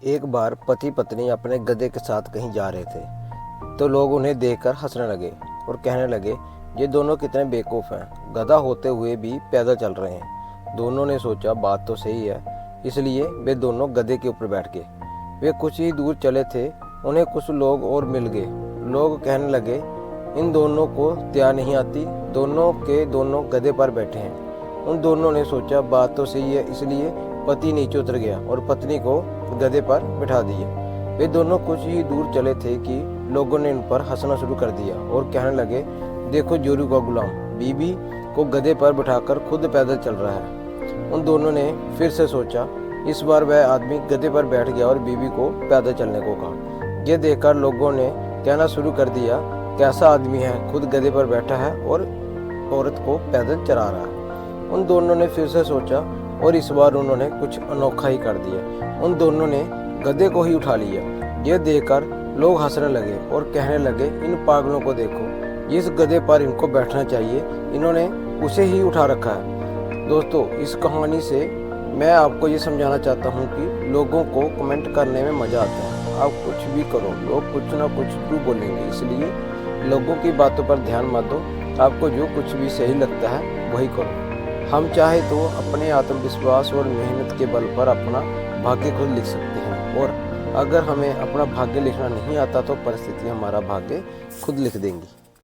एक बार पति पत्नी अपने गधे के साथ कहीं जा रहे थे तो लोग उन्हें देखकर हंसने लगे और कहने लगे, ये दोनों कितने बेवकूफ़ हैं, गधा होते हुए भी पैदल चल रहे हैं। दोनों ने सोचा बात तो सही है, इसलिए वे दोनों गधे के ऊपर बैठ गए। वे कुछ ही दूर चले थे, उन्हें कुछ लोग और मिल गए। लोग कहने लगे, इन दोनों को तैयार नहीं आती, दोनों के दोनों गधे पर बैठे हैं। उन दोनों ने सोचा बात तो सही है, इसलिए पति नीचे उतर गया और पत्नी को गधे पर बिठा दिया। वे दोनों कुछ ही दूर चले थे कि लोगों ने उन पर हंसना शुरू कर दिया और कहने लगे, देखो जोरू का गुलाम बीबी को गधे पर बिठाकर खुद पैदल चल रहा है। उन दोनों ने फिर से सोचा। इस बार वह आदमी गधे पर बैठ गया और बीबी को पैदल चलने को कहा। यह देखकर लोगों ने कहना शुरू कर दिया, कैसा आदमी है, खुद गधे पर बैठा है और औरत को पैदल चला रहा है। उन दोनों ने फिर से सोचा और इस बार उन्होंने कुछ अनोखा ही कर दिया। उन दोनों ने गधे को ही उठा लिया। यह देखकर लोग हंसने लगे और कहने लगे, इन पागलों को देखो, इस गधे पर इनको बैठना चाहिए, इन्होंने उसे ही उठा रखा है। दोस्तों, इस कहानी से मैं आपको ये समझाना चाहता हूँ कि लोगों को कमेंट करने में मज़ा आता है। आप कुछ भी करो, लोग कुछ ना कुछ जरूर बोलेंगे, इसलिए लोगों की बातों पर ध्यान मत दो। आपको जो कुछ भी सही लगता है वही करो। हम चाहे तो अपने आत्मविश्वास और मेहनत के बल पर अपना भाग्य खुद लिख सकते हैं, और अगर हमें अपना भाग्य लिखना नहीं आता तो परिस्थिति हमारा भाग्य खुद लिख देंगी।